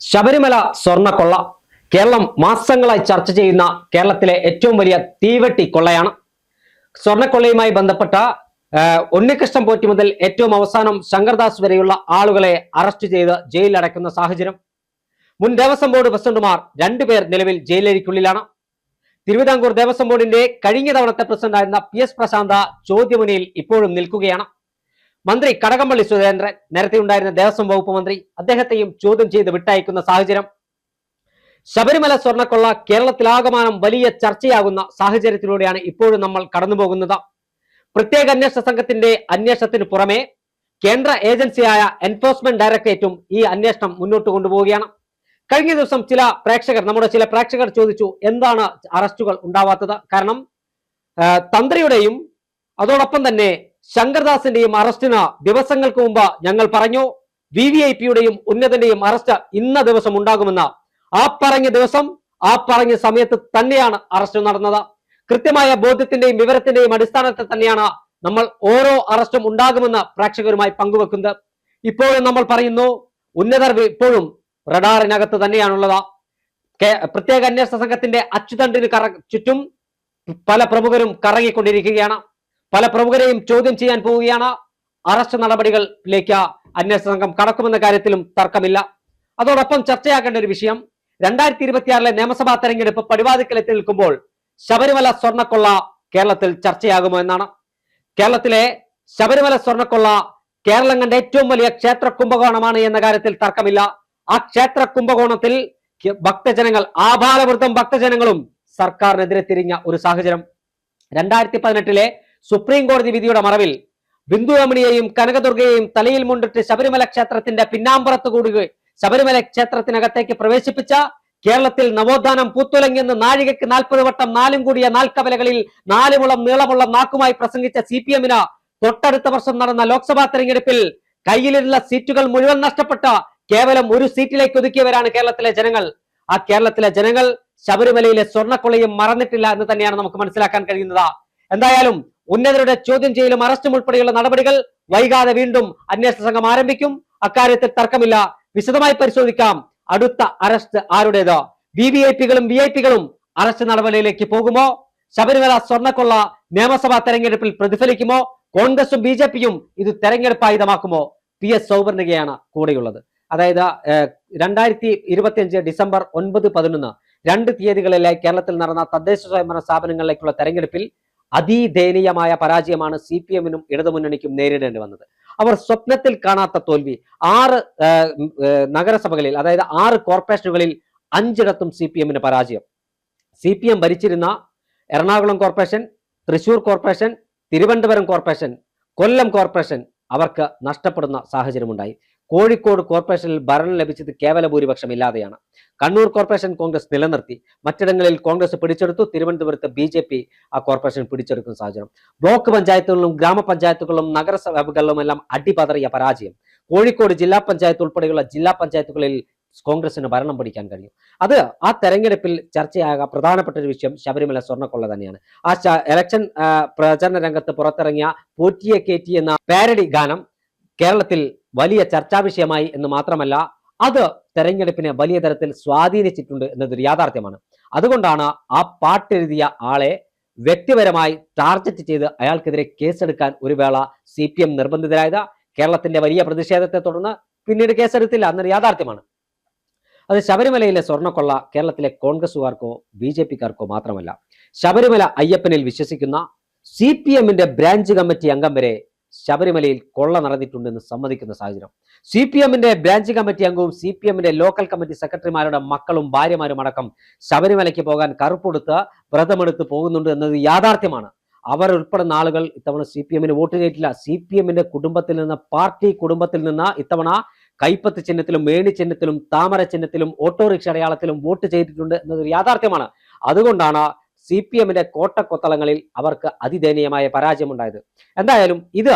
ശബരിമല സ്വർണ്ണക്കൊള്ള കേരളം മാസങ്ങളായി ചർച്ച ചെയ്യുന്ന കേരളത്തിലെ ഏറ്റവും വലിയ തീവെട്ടി കൊള്ളയാണ്. സ്വർണ്ണക്കൊള്ളയുമായി ബന്ധപ്പെട്ട ഉണ്ണികൃഷ്ണൻ പോറ്റി മുതൽ ഏറ്റവും അവസാനം ശങ്കർദാസ് വരെയുള്ള ആളുകളെ അറസ്റ്റ് ചെയ്ത് ജയിലിൽ അടയ്ക്കുന്ന സാഹചര്യം. മുൻ ദേവസ്വം ബോർഡ് പ്രസിഡന്റുമാർ രണ്ടുപേർ നിലവിൽ ജയിലരിക്കുള്ളിലാണ്. തിരുവിതാംകൂർ ദേവസ്വം ബോർഡിന്റെ കഴിഞ്ഞ തവണത്തെ പ്രസിഡന്റായിരുന്ന PS പ്രശാന്ത ചോദ്യമുനയിൽ ഇപ്പോഴും നിൽക്കുകയാണ്. മന്ത്രി കടകംപള്ളി സുരേന്ദ്രൻ, നേരത്തെ ഉണ്ടായിരുന്ന ദേവസ്വം വകുപ്പ് മന്ത്രി, അദ്ദേഹത്തെയും ചോദ്യം ചെയ്ത് വിട്ടയക്കുന്ന സാഹചര്യം. ശബരിമല സ്വർണ്ണക്കൊള്ള കേരളത്തിലാകമാനം വലിയ ചർച്ചയാകുന്ന സാഹചര്യത്തിലൂടെയാണ് ഇപ്പോഴും നമ്മൾ കടന്നുപോകുന്നത്. പ്രത്യേക അന്വേഷണ സംഘത്തിന്റെ അന്വേഷണത്തിന് പുറമെ കേന്ദ്ര ഏജൻസിയായ എൻഫോഴ്സ്മെന്റ് ഡയറക്ടറേറ്റും ഈ അന്വേഷണം മുന്നോട്ട് കൊണ്ടുപോവുകയാണ്. കഴിഞ്ഞ ദിവസം നമ്മുടെ ചില പ്രേക്ഷകർ ചോദിച്ചു, എന്താണ് അറസ്റ്റുകൾ ഉണ്ടാവാത്തത്? കാരണം തന്ത്രിയുടെയും അതോടൊപ്പം തന്നെ ശങ്കർദാസിന്റെയും അറസ്റ്റിന് ദിവസങ്ങൾക്ക് മുമ്പ് ഞങ്ങൾ പറഞ്ഞു VVIPയുടെയും ഉന്നതന്റെയും അറസ്റ്റ് ഇന്ന ദിവസം ഉണ്ടാകുമെന്ന്. ആ പറഞ്ഞ ദിവസം ആ പറഞ്ഞ സമയത്ത് തന്നെയാണ് അറസ്റ്റ് നടന്നത്. കൃത്യമായ ബോധ്യത്തിന്റെയും വിവരത്തിന്റെയും അടിസ്ഥാനത്തിൽ തന്നെയാണ് നമ്മൾ ഓരോ അറസ്റ്റും ഉണ്ടാകുമെന്ന് പ്രേക്ഷകരുമായി പങ്കുവെക്കുന്നത്. ഇപ്പോഴും നമ്മൾ പറയുന്നു, ഉന്നതർ ഇപ്പോഴും റഡാറിനകത്ത് തന്നെയാണുള്ളത്. പ്രത്യേക അന്വേഷണ സംഘത്തിന്റെ അച്ചുതണ്ടിന് ചുറ്റും പല പ്രമുഖരും കറങ്ങിക്കൊണ്ടിരിക്കുകയാണ്. പല പ്രമുഖരെയും ചോദ്യം ചെയ്യാൻ പോവുകയാണ്. അറസ്റ്റ് നടപടികളിലേക്ക് അന്വേഷണ സംഘം കടക്കുമെന്ന കാര്യത്തിലും തർക്കമില്ല. അതോടൊപ്പം ചർച്ചയാക്കേണ്ട ഒരു വിഷയം, 2026 നിയമസഭാ തെരഞ്ഞെടുപ്പ് പടിവാതിക്കലെത്തി നിൽക്കുമ്പോൾ ശബരിമല സ്വർണ്ണക്കൊള്ള കേരളത്തിൽ ചർച്ചയാകുമോ എന്നാണ്. കേരളത്തിലെ ശബരിമല സ്വർണ്ണക്കൊള്ള കേരളം കണ്ട ഏറ്റവും വലിയ ക്ഷേത്ര കുംഭകോണമാണ് എന്ന കാര്യത്തിൽ തർക്കമില്ല. ആ ക്ഷേത്ര കുംഭകോണത്തിൽ ഭക്തജനങ്ങൾ, ആഭാരവൃദ്ധം ഭക്തജനങ്ങളും സർക്കാരിനെതിരെ തിരിഞ്ഞ ഒരു സാഹചര്യം. 2018 സുപ്രീം കോടതി വിധിയുടെ മറവിൽ ബിന്ദു രമണിയെയും കനകദുർഗയെയും തലയിൽ മുണ്ടിട്ട് ശബരിമല ക്ഷേത്രത്തിന്റെ പിന്നാമ്പുറത്ത് കൂടുകയും ശബരിമല ക്ഷേത്രത്തിനകത്തേക്ക് പ്രവേശിപ്പിച്ച കേരളത്തിൽ നവോത്ഥാനം പൂത്തുലങ്ങിയെന്ന് നാഴികയ്ക്ക് 40 വട്ടം നാലും കൂടിയ നാൽക്കവലകളിൽ 4 മുളം നീളമുള്ള നാക്കുമായി പ്രസംഗിച്ച CPM-ന് തൊട്ടടുത്ത വർഷം നടന്ന ലോക്സഭാ തെരഞ്ഞെടുപ്പിൽ കയ്യിലുള്ള സീറ്റുകൾ മുഴുവൻ നഷ്ടപ്പെട്ട കേവലം ഒരു സീറ്റിലേക്ക് ഒതുക്കിയവരാണ് കേരളത്തിലെ ജനങ്ങൾ. ആ കേരളത്തിലെ ജനങ്ങൾ ശബരിമലയിലെ സ്വർണ്ണക്കൊള്ളയും മറന്നിട്ടില്ല എന്ന് തന്നെയാണ് നമുക്ക് മനസ്സിലാക്കാൻ കഴിയുന്നത്. എന്തായാലും ഉന്നതരുടെ ചോദ്യം ചെയ്യലും അറസ്റ്റും ഉൾപ്പെടെയുള്ള നടപടികൾ വൈകാതെ വീണ്ടും അന്വേഷണ സംഘം ആരംഭിക്കും. അക്കാര്യത്തിൽ തർക്കമില്ല. വിശദമായി പരിശോധിക്കാം. അടുത്ത അറസ്റ്റ് ആരുടേത്? VVIPകളും VIP-കളും അറസ്റ്റ് നടപടിയിലേക്ക് പോകുമോ? ശബരിമല സ്വർണ്ണക്കൊള്ള നിയമസഭാ തെരഞ്ഞെടുപ്പിൽ പ്രതിഫലിക്കുമോ? കോൺഗ്രസും BJP-യും ഇത് തെരഞ്ഞെടുപ്പ് ആയുധമാക്കുമോ? PS സൗവർണികയാണ് കൂടെയുള്ളത്. അതായത് 2025 ഡിസംബർ 9, 11 2 തീയതികളിലായി കേരളത്തിൽ നടന്ന തദ്ദേശ സ്വയംഭരണ സ്ഥാപനങ്ങളിലേക്കുള്ള തെരഞ്ഞെടുപ്പിൽ അതിദയനീയമായ പരാജയമാണ് CPM-നും ഇടതുമുന്നണിക്കും നേരിടേണ്ടി വന്നത്. അവർ സ്വപ്നത്തിൽ കാണാത്ത തോൽവി. 6 നഗരസഭകളിൽ, അതായത് 6 കോർപ്പറേഷനുകളിൽ 5 CPM-ന് പരാജയം. CPM ഭരിച്ചിരുന്ന Ernakulam corporation, Thrissur corporation, Thiruvananthapuram corporation, Kollam corporation അവർക്ക് നഷ്ടപ്പെടുന്ന സാഹചര്യമുണ്ടായി. കോഴിക്കോട് കോർപ്പറേഷനിൽ ഭരണം ലഭിച്ചത് കേവല ഭൂരിപക്ഷം ഇല്ലാതെയാണ്. കണ്ണൂർ കോർപ്പറേഷൻ കോൺഗ്രസ് നിലനിർത്തി, മറ്റിടങ്ങളിൽ കോൺഗ്രസ് പിടിച്ചെടുത്തു. തിരുവനന്തപുരത്ത് BJP ആ കോർപ്പറേഷൻ പിടിച്ചെടുക്കുന്ന സാഹചര്യം. ബ്ലോക്ക് പഞ്ചായത്തുകളിലും ഗ്രാമപഞ്ചായത്തുകളിലും നഗരസഭകളിലും എല്ലാം അടിപതറിയ പരാജയം. കോഴിക്കോട് ജില്ലാ പഞ്ചായത്ത് ഉൾപ്പെടെയുള്ള ജില്ലാ പഞ്ചായത്തുകളിൽ കോൺഗ്രസിന് ഭരണം പിടിക്കാൻ കഴിയും. അത് ആ തെരഞ്ഞെടുപ്പിൽ ചർച്ചയാകാൻ പ്രധാനപ്പെട്ട ഒരു വിഷയം ശബരിമല സ്വർണ്ണക്കൊള്ള തന്നെയാണ്. ആ ഇലക്ഷൻ പ്രചരണ രംഗത്ത് പുറത്തിറങ്ങിയ പോറ്റിയെ കേറ്റി എന്ന പാരഡി ഗാനം കേരളത്തിൽ വലിയ ചർച്ചാ വിഷയമായി എന്ന് മാത്രമല്ല, അത് തെരഞ്ഞെടുപ്പിനെ വലിയ തരത്തിൽ സ്വാധീനിച്ചിട്ടുണ്ട് എന്നതൊരു യാഥാർത്ഥ്യമാണ്. അതുകൊണ്ടാണ് ആ പാട്ടെഴുതിയ ആളെ വ്യക്തിപരമായി ടാർഗറ്റ് ചെയ്ത് അയാൾക്കെതിരെ കേസെടുക്കാൻ ഒരു വേള CPM നിർബന്ധിതരായത്. കേരളത്തിന്റെ വലിയ പ്രതിഷേധത്തെ തുടർന്ന് പിന്നീട് കേസെടുത്തില്ല എന്നൊരു യാഥാർത്ഥ്യമാണ്. അത് ശബരിമലയിലെ സ്വർണ്ണക്കൊള്ള കേരളത്തിലെ കോൺഗ്രസുകാർക്കോ BJP-ക്കാർക്കോ മാത്രമല്ല, ശബരിമല അയ്യപ്പനിൽ വിശ്വസിക്കുന്ന CPM-ന്റെ ബ്രാഞ്ച് കമ്മിറ്റി അംഗം വരെ ശബരിമലയിൽ കൊള്ള നടന്നിട്ടുണ്ടെന്ന് സമ്മതിക്കുന്ന സാഹചര്യം. CPM-ന്റെ ബ്രാഞ്ച് കമ്മിറ്റി അംഗവും CPM-ന്റെ ലോക്കൽ കമ്മിറ്റി സെക്രട്ടറിമാരുടെ മക്കളും ഭാര്യമാരും അടക്കം ശബരിമലയ്ക്ക് പോകാൻ കറുപ്പെടുത്ത് വ്രതമെടുത്ത് പോകുന്നുണ്ട് എന്നത് യാഥാർത്ഥ്യമാണ്. അവർ ഉൾപ്പെടുന്ന ആളുകൾ ഇത്തവണ CPM-ന് വോട്ട് ചെയ്തിട്ടില്ല. CPM-ന്റെ കുടുംബത്തിൽ നിന്ന്, പാർട്ടി കുടുംബത്തിൽ നിന്ന് ഇത്തവണ കൈപ്പത്ത് ചിഹ്നത്തിലും മേണി ചിഹ്നത്തിലും താമര ചിഹ്നത്തിലും ഓട്ടോറിക്ഷ അടയാളത്തിലും വോട്ട് ചെയ്തിട്ടുണ്ട് എന്നതൊരു യാഥാർത്ഥ്യമാണ്. അതുകൊണ്ടാണ് CPM-ന്റെ കോട്ടക്കൊത്തളങ്ങളിൽ അവർക്ക് അതിദയനീയമായ പരാജയമുണ്ടായത്. എന്തായാലും ഇത്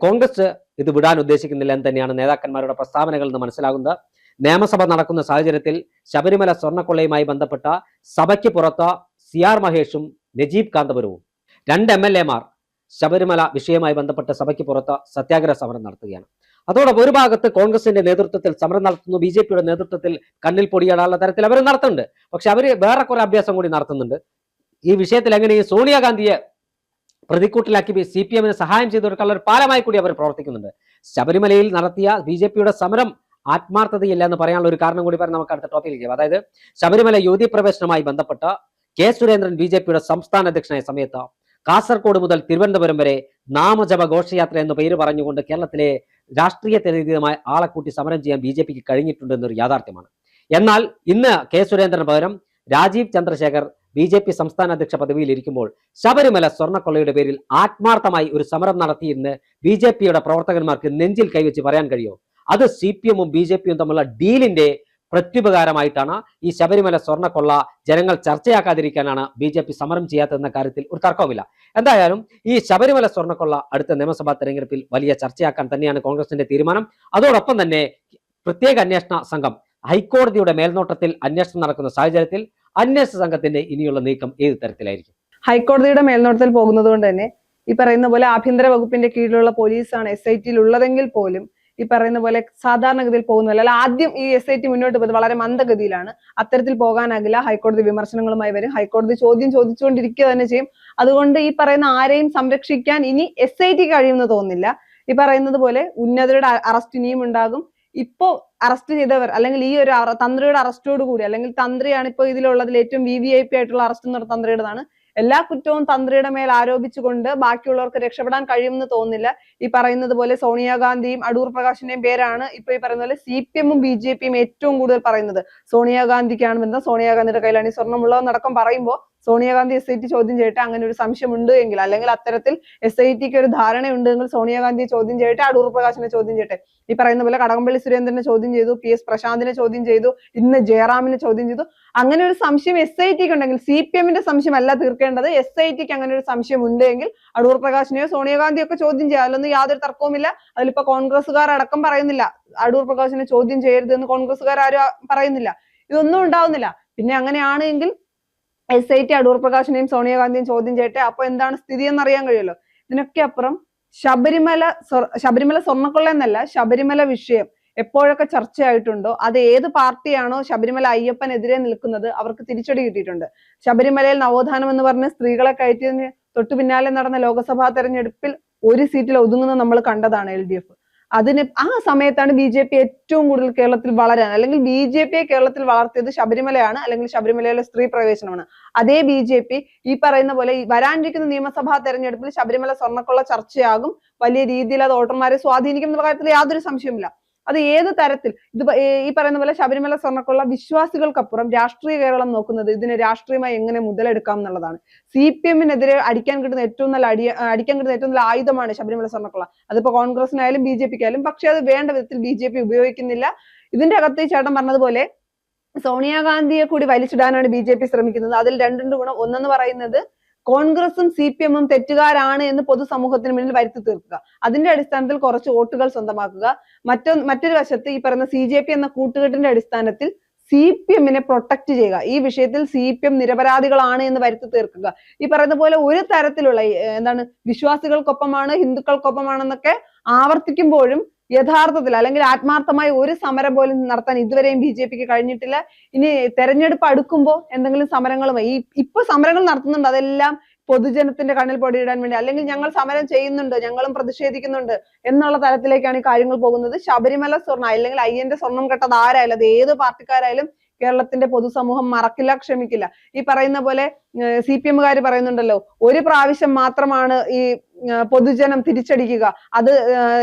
കോൺഗ്രസ് ഇത് വിടാൻ ഉദ്ദേശിക്കുന്നില്ല എന്ന് തന്നെയാണ് നേതാക്കന്മാരുടെ പ്രസ്താവനകളിൽ നിന്ന് മനസ്സിലാകുന്നത്. നിയമസഭ നടക്കുന്ന സാഹചര്യത്തിൽ ശബരിമല സ്വർണ്ണക്കൊള്ളയുമായി ബന്ധപ്പെട്ട സഭയ്ക്ക് പുറത്ത് CR മഹേഷും നജീബ് കാന്തപുരവും 2 MLA-മാർ ശബരിമല വിഷയവുമായി ബന്ധപ്പെട്ട സഭയ്ക്ക് പുറത്ത് സത്യാഗ്രഹ സമരം നടത്തുകയാണ്. അതോടൊപ്പം ഒരു ഭാഗത്ത് കോൺഗ്രസിന്റെ നേതൃത്വത്തിൽ സമരം നടത്തുന്നു, BJP-യുടെ നേതൃത്വത്തിൽ കണ്ണിൽ പൊടിയാടാനുള്ള തരത്തിൽ അവർ നടത്തുന്നുണ്ട്. പക്ഷെ അവർ വേറെ കുറെ അഭ്യാസം കൂടി നടത്തുന്നുണ്ട്. ഈ വിഷയത്തിൽ എങ്ങനെ ഈ സോണിയാഗാന്ധിയെ പ്രതിക്കൂട്ടിലാക്കി CPM-ന് സഹായം ചെയ്തു കൊടുക്കാനുള്ള ഒരു പാലമായി കൂടി അവർ പ്രവർത്തിക്കുന്നുണ്ട്. ശബരിമലയിൽ നടത്തിയ BJP-യുടെ സമരം ആത്മാർത്ഥതയില്ല എന്ന് പറയാനുള്ള ഒരു കാരണം കൂടി പറഞ്ഞ് നമുക്ക് അടുത്ത ടോപ്പിക്കിലേക്ക്. അതായത് ശബരിമല യുവതി പ്രവേശനവുമായി ബന്ധപ്പെട്ട സുരേന്ദ്രൻ BJP-യുടെ സംസ്ഥാന അധ്യക്ഷനായ സമയത്ത് കാസർഗോഡ് മുതൽ തിരുവനന്തപുരം വരെ നാമജപ ഘോഷയാത്ര എന്ന പേര് പറഞ്ഞുകൊണ്ട് കേരളത്തിലെ രാഷ്ട്രീയത്തിനതീതമായ ആളെ കൂട്ടി സമരം ചെയ്യാൻ BJP-ക്ക് കഴിഞ്ഞിട്ടുണ്ട് എന്നൊരു യാഥാർത്ഥ്യമാണ്. എന്നാൽ ഇന്ന് സുരേന്ദ്രന് പകരം രാജീവ് ചന്ദ്രശേഖർ BJP സംസ്ഥാന അധ്യക്ഷ പദവിയിൽ ഇരിക്കുമ്പോൾ ശബരിമല സ്വർണ്ണക്കൊള്ളയുടെ പേരിൽ ആത്മാർത്ഥമായി ഒരു സമരം നടത്തിയിരുന്ന് BJP-യുടെ പ്രവർത്തകന്മാർക്ക് നെഞ്ചിൽ കൈവച്ച് പറയാൻ കഴിയുമോ? അത് CPM-ഉം BJP-യും തമ്മിലുള്ള ഡീലിന്റെ പ്രത്യുപകാരമായിട്ടാണ്. ഈ ശബരിമല സ്വർണ്ണക്കൊള്ള ജനങ്ങൾ ചർച്ചയാക്കാതിരിക്കാനാണ് BJP സമരം ചെയ്യാത്തതെന്ന കാര്യത്തിൽ ഒരു തർക്കവുമില്ല. എന്തായാലും ഈ ശബരിമല സ്വർണ്ണക്കൊള്ള അടുത്ത നിയമസഭാ തെരഞ്ഞെടുപ്പിൽ വലിയ ചർച്ചയാക്കാൻ തന്നെയാണ് കോൺഗ്രസിന്റെ തീരുമാനം. അതോടൊപ്പം തന്നെ പ്രത്യേക അന്വേഷണ സംഘം ഹൈക്കോടതിയുടെ മേൽനോട്ടത്തിൽ അന്വേഷണം നടക്കുന്ന സാഹചര്യത്തിൽ അന്വേഷണ സംഘത്തിന്റെ ഇനിയുള്ള നീക്കം ഏത് തരത്തിലായിരിക്കും? ഹൈക്കോടതിയുടെ മേൽനോട്ടത്തിൽ പോകുന്നത് കൊണ്ട് തന്നെ ഈ പറയുന്ന പോലെ ആഭ്യന്തര വകുപ്പിന്റെ കീഴിലുള്ള പോലീസാണ് SIT-യിൽ ഉള്ളതെങ്കിൽ പോലും ഈ പറയുന്ന പോലെ സാധാരണഗതിയിൽ പോകുന്നില്ല. അല്ല, ആദ്യം ഈ SIT മുന്നോട്ട് പോയത് വളരെ മന്ദഗതിയിലാണ്. അത്തരത്തിൽ പോകാനാകില്ല. ഹൈക്കോടതി വിമർശനങ്ങളുമായി വരും. ഹൈക്കോടതി ചോദിച്ചുകൊണ്ടിരിക്കുക തന്നെ ചെയ്യും. അതുകൊണ്ട് ഈ പറയുന്ന ആരെയും സംരക്ഷിക്കാൻ ഇനി SIT കഴിയുമെന്ന് തോന്നുന്നില്ല. ഈ പറയുന്നത് പോലെ ഉന്നതരുടെ അറസ്റ്റ് ഇനിയും ഉണ്ടാകും. ഇപ്പോ അറസ്റ്റ് ചെയ്തവർ അല്ലെങ്കിൽ ഈ ഒരു തന്ത്രിയുടെ അറസ്റ്റോട് കൂടി, അല്ലെങ്കിൽ തന്ത്രിയാണ് ഇപ്പൊ ഇതിലുള്ളതിൽ ഏറ്റവും VVIP ആയിട്ടുള്ള അറസ്റ്റ് എന്ന് പറഞ്ഞ തന്ത്രിയുടേതാണ്. എല്ലാ കുറ്റവും തന്ത്രിയുടെ മേൽ ആരോപിച്ചുകൊണ്ട് ബാക്കിയുള്ളവർക്ക് രക്ഷപ്പെടാൻ കഴിയുമെന്ന് തോന്നുന്നില്ല. ഈ പറയുന്നത് പോലെ സോണിയാഗാന്ധിയും അടൂർ പ്രകാശിന്റെയും പേരാണ് ഇപ്പൊ ഈ പറയുന്ന പോലെ CPM-ഉം BJP-യും ഏറ്റവും കൂടുതൽ പറയുന്നത്. സോണിയാഗാന്ധിക്കാണ് ബന്ധം, സോണിയാഗാന്ധിയുടെ കയ്യിലാണ് ഈ സ്വർണ്ണമുള്ളതെന്നടക്കം പറയുമ്പോൾ സോണിയാഗാന്ധി SIT ചോദ്യം ചെയ്യട്ടെ. അങ്ങനെ ഒരു സംശയമുണ്ട് എങ്കിൽ, അല്ലെങ്കിൽ അത്തരത്തിൽ SIT-ക്ക് ഒരു ധാരണയുണ്ട് എങ്കിൽ സോണിയാഗാന്ധിയെ ചോദ്യം ചെയ്യട്ടെ, അടൂർ പ്രകാശിനെ ചോദ്യം ചെയ്യട്ടെ. ഈ പറയുന്ന പോലെ കടകംപള്ളി സുരേന്ദ്രനെ ചോദ്യം ചെയ്തു, PS പ്രശാന്തിനെ ചോദ്യം ചെയ്തു, ഇന്ന് ജയറാമിനെ ചോദ്യം ചെയ്തു. അങ്ങനെ ഒരു സംശയം SIT-ക്ക് ഉണ്ടെങ്കിൽ, CPM-ന്റെ സംശയമല്ല തീർക്കേണ്ടത്, SIT-ക്ക് അങ്ങനെ ഒരു സംശയം ഉണ്ട് എങ്കിൽ അടൂർ പ്രകാശിനെയോ സോണിയാഗാന്ധിയോ ഒക്കെ ചോദ്യം ചെയ്യാം. അതിലൊന്നും യാതൊരു തർക്കവുമില്ല. അതിലിപ്പോ കോൺഗ്രസ്സുകാർ അടക്കം പറയുന്നില്ല അടൂർ പ്രകാശിനെ ചോദ്യം ചെയ്യരുത് എന്ന്. കോൺഗ്രസ്സുകാർ ആരും പറയുന്നില്ല. ഇതൊന്നും ഉണ്ടാവുന്നില്ല. പിന്നെ അങ്ങനെയാണ് എങ്കിൽ SIT അടൂർ പ്രകാശിനെയും സോണിയാഗാന്ധിയും ചോദ്യം ചെയ്യട്ടെ. അപ്പൊ എന്താണ് സ്ഥിതി എന്ന് അറിയാൻ കഴിയുമല്ലോ. ഇതിനൊക്കെ അപ്പുറം ശബരിമല സ്വർണ്ണക്കൊള്ള എന്നല്ല, ശബരിമല വിഷയം എപ്പോഴൊക്കെ ചർച്ചയായിട്ടുണ്ടോ അത് ഏത് പാർട്ടിയാണോ ശബരിമല അയ്യപ്പനെതിരെ നിൽക്കുന്നത് അവർക്ക് തിരിച്ചടി കിട്ടിയിട്ടുണ്ട്. ശബരിമലയിൽ നവോത്ഥാനം എന്ന് പറഞ്ഞ് സ്ത്രീകളെ കയറ്റിയതിന് തൊട്ടു പിന്നാലെ നടന്ന ലോക്സഭാ തെരഞ്ഞെടുപ്പിൽ ഒരു സീറ്റിൽ ഒതുങ്ങുന്നത് നമ്മൾ കണ്ടതാണ് LDF. ആ സമയത്താണ് BJP ഏറ്റവും കൂടുതൽ കേരളത്തിൽ വളരാൻ, അല്ലെങ്കിൽ BJP-യെ കേരളത്തിൽ വളർത്തിയത് ശബരിമലയാണ്, അല്ലെങ്കിൽ ശബരിമലയിലെ സ്ത്രീ പ്രവേശനമാണ്. അതേ BJP ഈ പറയുന്ന പോലെ വരാനിരിക്കുന്ന നിയമസഭാ തെരഞ്ഞെടുപ്പിൽ ശബരിമല സ്വർണ്ണക്കൊള്ള ചർച്ചയാകും. വലിയ രീതിയിൽ അത് വോട്ടർമാരെ സ്വാധീനിക്കും എന്നുള്ള കാര്യത്തിൽ യാതൊരു സംശയമില്ല. അത് ഏത് തരത്തിൽ ഈ പറയുന്ന പോലെ ശബരിമല സ്വർണ്ണക്കൊള്ള വിശ്വാസികൾക്കപ്പുറം രാഷ്ട്രീയ കേരളം നോക്കുന്നത് ഇതിനെ രാഷ്ട്രീയമായി എങ്ങനെ മുതലെടുക്കാം എന്നുള്ളതാണ്. CPM-നെതിരെ അടിക്കാൻ കിട്ടുന്ന ഏറ്റവും നല്ല ആയുധമാണ് ശബരിമല സ്വർണ്ണക്കൊള്ള. അതിപ്പോ കോൺഗ്രസിനായാലും BJP-ക്കായാലും. പക്ഷെ അത് വേണ്ട വിധത്തിൽ BJP ഉപയോഗിക്കുന്നില്ല. ഇതിന്റെ അകത്ത് ചേട്ടൻ പറഞ്ഞതുപോലെ സോണിയാഗാന്ധിയെ കൂടി വലിച്ചിടാനാണ് BJP ശ്രമിക്കുന്നത്. അതിൽ രണ്ടുണ്ട് ഗുണം. ഒന്നെന്ന് പറയുന്നത് കോൺഗ്രസും CPM-ഉം തെറ്റുകാരാണ് എന്ന് പൊതുസമൂഹത്തിന് മുന്നിൽ വരുത്തി തീർക്കുക. അതിന്റെ അടിസ്ഥാനത്തിൽ കുറച്ച് വോട്ടുകൾ സ്വന്തമാക്കുക. മറ്റൊരു വശത്ത് ഈ പറയുന്ന CJP എന്ന കൂട്ടുകെട്ടിന്റെ അടിസ്ഥാനത്തിൽ CPM-നെ പ്രൊട്ടക്ട് ചെയ്യുക. ഈ വിഷയത്തിൽ CPM നിരപരാധികളാണ് എന്ന് വരുത്തി തീർക്കുക. ഈ പറയുന്ന പോലെ ഒരു തരത്തിലുള്ള വിശ്വാസികൾക്കൊപ്പമാണ്, ഹിന്ദുക്കൾക്കൊപ്പമാണെന്നൊക്കെ ആവർത്തിക്കുമ്പോഴും യഥാർത്ഥത്തിൽ അല്ലെങ്കിൽ ആത്മാർത്ഥമായി ഒരു സമരം പോലും നടത്താൻ ഇതുവരെയും BJP-ക്ക് കഴിഞ്ഞിട്ടില്ല. ഇനി തെരഞ്ഞെടുപ്പ് അടുക്കുമ്പോൾ എന്തെങ്കിലും സമരങ്ങളുമായി ഇപ്പൊ സമരങ്ങൾ നടത്തുന്നുണ്ട്. അതെല്ലാം പൊതുജനത്തിന്റെ കണ്ണിൽ പൊടിയിടാൻ വേണ്ടി, അല്ലെങ്കിൽ ഞങ്ങൾ സമരം ചെയ്യുന്നുണ്ട്, ഞങ്ങളും പ്രതിഷേധിക്കുന്നുണ്ട് എന്നുള്ള തലത്തിലേക്കാണ് ഈ കാര്യങ്ങൾ പോകുന്നത്. ശബരിമല സ്വർണ്ണം അല്ലെങ്കിൽ അയ്യന്റെ സ്വർണം കെട്ടത് ആരായാലും, അത് ഏത് പാർട്ടിക്കാരായാലും കേരളത്തിന്റെ പൊതുസമൂഹം മറക്കില്ല, ക്ഷമിക്കില്ല. ഈ പറയുന്ന പോലെ CPM-കാർ പറയുന്നുണ്ടല്ലോ, ഒരു പ്രാവശ്യം മാത്രമാണ് ഈ പൊതുജനം തിരിച്ചടിക്കുക. അത്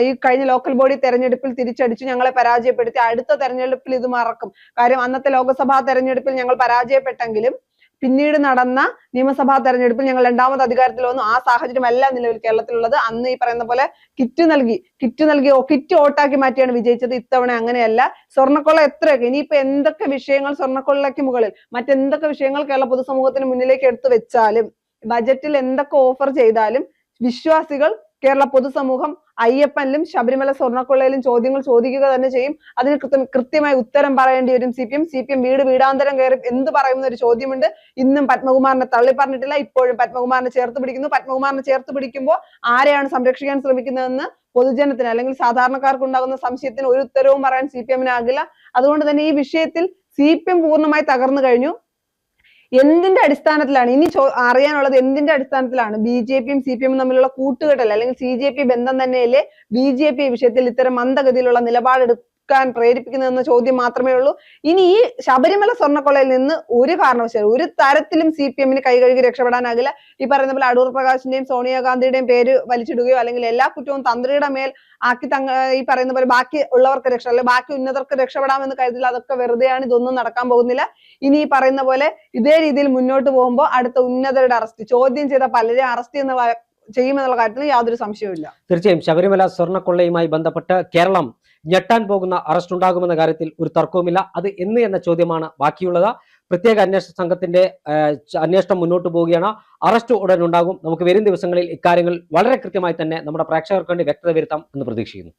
ഈ കഴിഞ്ഞ ലോക്കൽ ബോഡി തെരഞ്ഞെടുപ്പിൽ തിരിച്ചടിച്ചു, ഞങ്ങളെ പരാജയപ്പെടുത്തി. അടുത്ത തെരഞ്ഞെടുപ്പിൽ ഇത് മറക്കും. കാര്യം അന്നത്തെ ലോക്സഭാ തെരഞ്ഞെടുപ്പിൽ ഞങ്ങൾ പരാജയപ്പെട്ടെങ്കിലും പിന്നീട് നടന്ന നിയമസഭാ തെരഞ്ഞെടുപ്പിൽ ഞങ്ങൾ രണ്ടാമത് അധികാരത്തിൽ വന്നു. ആ സാഹചര്യം അല്ല നിലവിൽ കേരളത്തിലുള്ളത്. അന്ന് ഈ പറയുന്ന പോലെ കിറ്റ് വോട്ടാക്കി മാറ്റിയാണ് വിജയിച്ചത്. ഇത്തവണ അങ്ങനെയല്ല. സ്വർണ്ണക്കൊള്ള എത്രയൊക്കെ ഇനിയിപ്പോ എന്തൊക്കെ വിഷയങ്ങൾ സ്വർണ്ണക്കൊള്ളയ്ക്ക് മുകളിൽ മറ്റെന്തൊക്കെ വിഷയങ്ങൾ കേരള പൊതുസമൂഹത്തിന് മുന്നിലേക്ക് എടുത്തു വെച്ചാലും, ബജറ്റിൽ എന്തൊക്കെ ഓഫർ ചെയ്താലും വിശ്വാസികൾ, കേരള പൊതുസമൂഹം അയ്യപ്പനിലും ശബരിമല സ്വർണ്ണക്കൊള്ളയിലും ചോദ്യങ്ങൾ ചോദിക്കുക തന്നെ ചെയ്യും. അതിന് കൃത്യമായി ഉത്തരം പറയേണ്ടി വരും CPM. വീടാന്തരം കയറി എന്ത് പറയുന്ന ഒരു ചോദ്യമുണ്ട്. ഇന്നും പത്മകുമാറിനെ തള്ളി പറഞ്ഞിട്ടില്ല. ഇപ്പോഴും പത്മകുമാറിനെ ചേർത്ത് പിടിക്കുന്നു. പത്മകുമാറിനെ ചേർത്ത് പിടിക്കുമ്പോൾ ആരെയാണ് സംരക്ഷിക്കാൻ ശ്രമിക്കുന്നതെന്ന് പൊതുജനത്തിന് അല്ലെങ്കിൽ സാധാരണക്കാർക്ക് ഉണ്ടാകുന്ന സംശയത്തിന് ഒരു ഉത്തരവും പറയാൻ CPM ആകില്ല. അതുകൊണ്ട് തന്നെ ഈ വിഷയത്തിൽ CPM പൂർണ്ണമായി തകർന്നു കഴിഞ്ഞു. എന്തിന്റെ അടിസ്ഥാനത്തിലാണ് ഇനി അറിയാനുള്ളത്? എന്തിന്റെ അടിസ്ഥാനത്തിലാണ് BJP-യും CPM-ഉം തമ്മിലുള്ള കൂട്ടുകെട്ടൽ അല്ലെങ്കിൽ CJP ബന്ധം തന്നെയല്ലേ BJP വിഷയത്തിൽ ഇത്തരം മന്ദഗതിയിലുള്ള നിലപാടെടുക്കാൻ പ്രേരിപ്പിക്കുന്നതെന്ന ചോദ്യം മാത്രമേ ഉള്ളൂ. ഇനി ഈ ശബരിമല സ്വർണ്ണക്കൊള്ളയിൽ നിന്ന് ഒരു കാരണവശാലും ഒരു തരത്തിലും CPM-ന് കൈകഴുകി രക്ഷപ്പെടാനാകില്ല. ഈ പറയുന്ന പോലെ അടൂർ പ്രകാശിന്റെയും സോണിയാഗാന്ധിയുടെയും പേര് വലിച്ചിടുകയോ അല്ലെങ്കിൽ എല്ലാ കുറ്റവും തന്ത്രിയുടെ മേൽ ആക്കി ഈ പറയുന്ന പോലെ ബാക്കി ഉള്ളവർക്ക് അല്ലെങ്കിൽ ബാക്കി ഉന്നതർക്ക് രക്ഷപ്പെടാമെന്ന് കരുതില്ല. അതൊക്കെ വെറുതെയാണ്. ഇതൊന്നും നടക്കാൻ പോകുന്നില്ല. ഇനി ഈ പറയുന്ന പോലെ ഇതേ രീതിയിൽ മുന്നോട്ട് പോകുമ്പോൾ അടുത്ത ഉന്നതരുടെ അറസ്റ്റ്, ചോദ്യം ചെയ്ത പലരെയും അറസ്റ്റ് ചെയ്യുമെന്നുള്ള കാര്യത്തിൽ യാതൊരു സംശയവുമില്ല. തീർച്ചയായും ശബരിമല സ്വർണ്ണക്കൊള്ളയുമായി ബന്ധപ്പെട്ട് കേരളം ഞെട്ടാൻ പോകുന്ന അറസ്റ്റ് ഉണ്ടാകുമെന്ന കാര്യത്തിൽ ഒരു തർക്കവുമില്ല. അത് എന്ന് എന്ന ചോദ്യമാണ് ബാക്കിയുള്ളത്. പ്രത്യേക അന്വേഷണ സംഘത്തിന്റെ അന്വേഷണം മുന്നോട്ട് പോവുകയാണ്. അറസ്റ്റ് ഉടൻ ഉണ്ടാകും. നമുക്ക് വരും ദിവസങ്ങളിൽ ഇക്കാര്യങ്ങൾ വളരെ കൃത്യമായി തന്നെ നമ്മുടെ പ്രേക്ഷകർക്ക് വേണ്ടി വ്യക്തത വരുത്താം എന്ന് പ്രതീക്ഷിക്കുന്നു.